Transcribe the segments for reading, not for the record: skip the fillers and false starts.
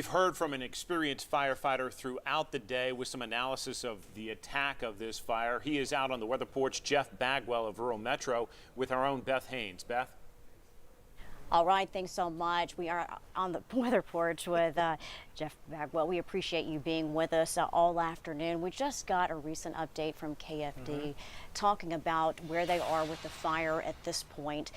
We've heard from an experienced firefighter throughout the day with some analysis of the attack of this fire. He is out on the weather porch, Jeff Bagwell of Rural Metro, with our own Beth Haynes. Beth? All right, thanks so much. We are on the weather porch with Jeff Bagwell. We appreciate you being with us all afternoon. We just got a recent update from KFD talking about where they are with the fire at this point.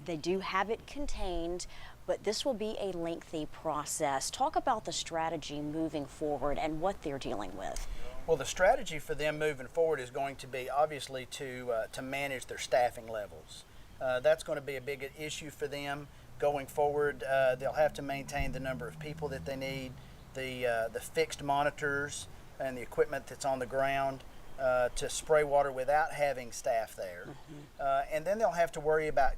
They do have it contained, but this will be a lengthy process. Talk about the strategy moving forward and what they're dealing with. Well, the strategy for them moving forward is going to be obviously to manage their staffing levels. That's going to be a big issue for them going forward. They'll have to maintain the number of people that they need, the fixed monitors and the equipment that's on the ground to spray water without having staff there. And then they'll have to worry about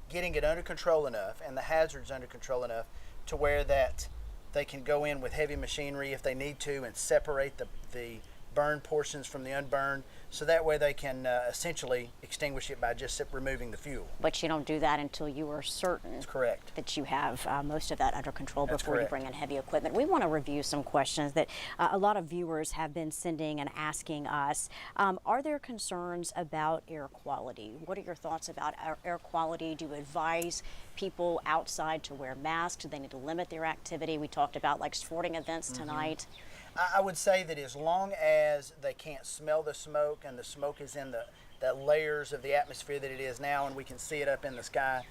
getting it under control enough and the hazards under control enough to where that they can go in with heavy machinery if they need to and separate the burned portions from the unburned, so that way they can essentially extinguish it by just removing the fuel. But you don't do that until you are certain That's correct. that you have most of that under control That's before correct. you bring in heavy equipment. We want to review some questions that a lot of viewers have been sending and asking us. Are there concerns about air quality? What are your thoughts about air quality? Do you advise people outside to wear masks? Do they need to limit their activity? We talked about like sporting events tonight. I would say that as long as they can't smell the smoke and the smoke is in the layers of the atmosphere that it is now and we can see it up in the sky,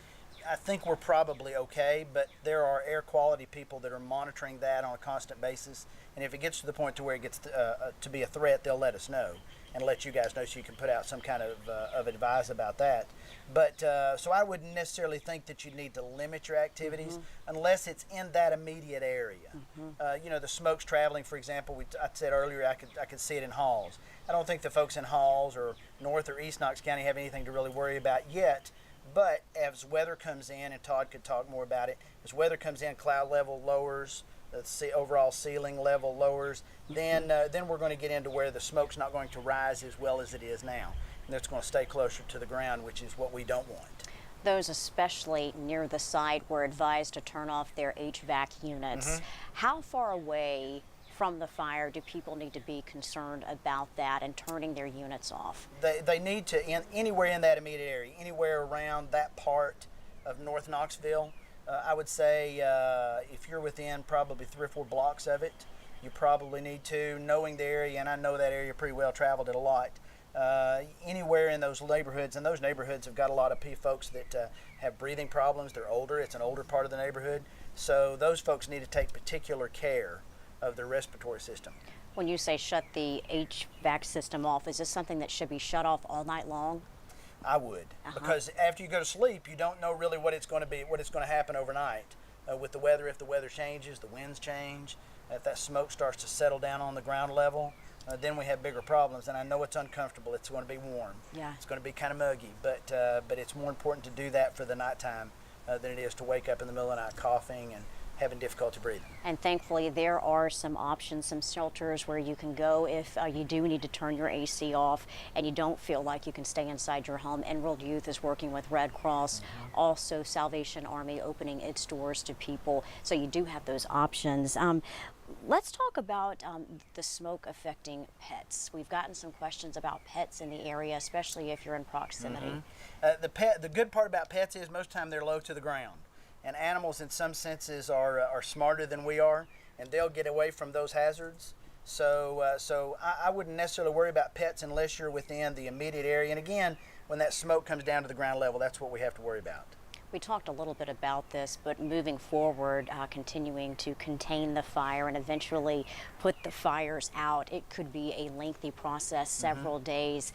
I think we're probably okay. But there are air quality people that are monitoring that on a constant basis, and if it gets to the point to where it gets to be a threat, they'll let us know and let you guys know so you can put out some kind of advice about that. But so I wouldn't necessarily think that you need to limit your activities unless it's in that immediate area. You know, the smoke's traveling, for example, I said earlier I could see it in Halls. I don't think the folks in Halls or North or East Knox County have anything to really worry about yet. But as weather comes in, and Todd could talk more about it, as weather comes in, cloud level lowers, the overall ceiling level lowers, then we're going to get into where the smoke's not going to rise as well as it is now. And it's going to stay closer to the ground, which is what we don't want. Those especially near the site were advised to turn off their HVAC units. How far away from the fire do people need to be concerned about that and turning their units off? They need to, anywhere in that immediate area, anywhere around that part of North Knoxville. I would say if you're within probably 3 or 4 blocks of it, you probably need to, knowing the area, and I know that area pretty well, traveled it a lot. Anywhere in those neighborhoods, and those neighborhoods have got a lot of folks that have breathing problems. They're older. It's an older part of the neighborhood. So those folks need to take particular care of their respiratory system. When you say shut the HVAC system off, is this something that should be shut off all night long? I would, because after you go to sleep, you don't know really what it's going to be, what it's going to happen overnight with the weather. If the weather changes, the winds change, if that smoke starts to settle down on the ground level, then we have bigger problems. And I know it's uncomfortable. It's going to be warm. Yeah. It's going to be kind of muggy, but it's more important to do that for the nighttime than it is to wake up in the middle of the night coughing and having difficulty breathing. And thankfully there are some options, some shelters where you can go if you do need to turn your AC off and you don't feel like you can stay inside your home. Enrolled Youth is working with Red Cross, also Salvation Army opening its doors to people, so you do have those options. Let's talk about the smoke affecting pets. We've gotten some questions about pets in the area, especially if you're in proximity. The good part about pets is most of the time they're low to the ground. And animals in some senses are smarter than we are, and they'll get away from those hazards. So I wouldn't necessarily worry about pets unless you're within the immediate area. And again, when that smoke comes down to the ground level, that's what we have to worry about. We talked a little bit about this, but moving forward, continuing to contain the fire and eventually put the fires out, it could be a lengthy process, several days.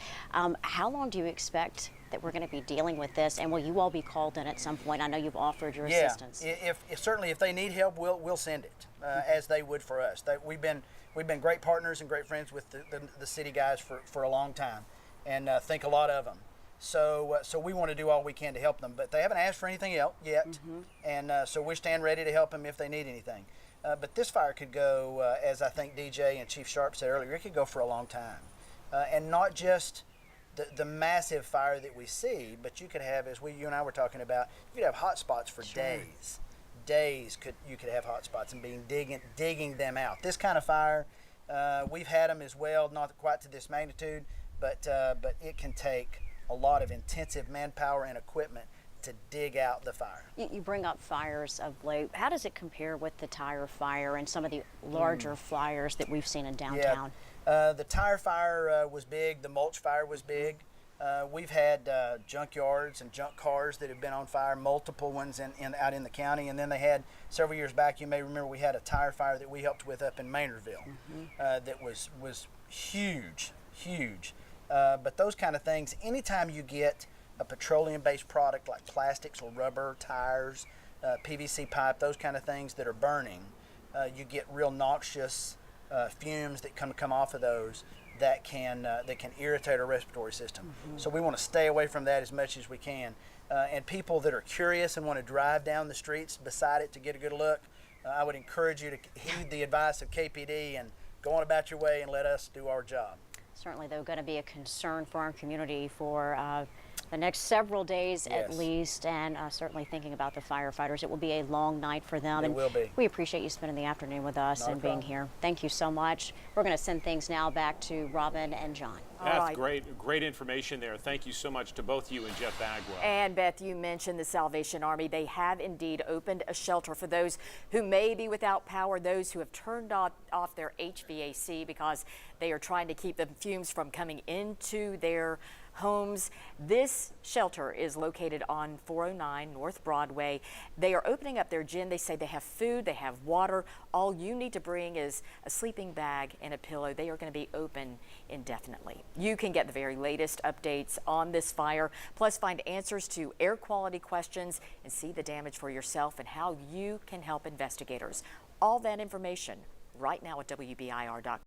How long do you expect that we're going to be dealing with this, and will you all be called in at some point? I know you've offered your assistance. If certainly if they need help, we'll send it as they would for us. We've been great partners and great friends with the city guys for a long time, and think a lot of them. So we want to do all we can to help them, but they haven't asked for anything else yet, and so we stand ready to help them if they need anything. But this fire could go, as I think DJ and Chief Sharp said earlier, it could go for a long time, and not just the massive fire that we see, but you could have, as you and I were talking about, you could have hot spots for days you could have hot spots and digging them out. This kind of fire, we've had them as well, not quite to this magnitude, but it can take a lot of intensive manpower and equipment to dig out the fire. You bring up fires of late. How does it compare with the tire fire and some of the larger fires that we've seen in downtown? Yeah, the tire fire was big. The mulch fire was big. We've had junkyards and junk cars that have been on fire, multiple ones out in the county. And then they had, several years back, you may remember, we had a tire fire that we helped with up in Maynardville that was huge. But those kind of things, anytime you get a petroleum-based product like plastics or rubber, tires, PVC pipe, those kind of things that are burning, you get real noxious fumes that come off of those that can irritate our respiratory system. So we want to stay away from that as much as we can. And people that are curious and want to drive down the streets beside it to get a good look, I would encourage you to heed the advice of KPD and go on about your way and let us do our job. Certainly, though, going to be a concern for our community for the next several days at least, and certainly thinking about the firefighters. It will be a long night for them. It will be. We appreciate you spending the afternoon with us and being here. Thank you so much. We're going to send things now back to Robin and John. Beth, great information there. Thank you so much to both you and Jeff Bagwell. And Beth, you mentioned the Salvation Army. They have indeed opened a shelter for those who may be without power, those who have turned off their HVAC because they are trying to keep the fumes from coming into their homes. This shelter is located on 409 North Broadway. They are opening up their gym. They say they have food, they have water. All you need to bring is a sleeping bag and a pillow. They are going to be open indefinitely. You can get the very latest updates on this fire, plus find answers to air quality questions and see the damage for yourself and how you can help investigators. All that information right now at WBIR.com.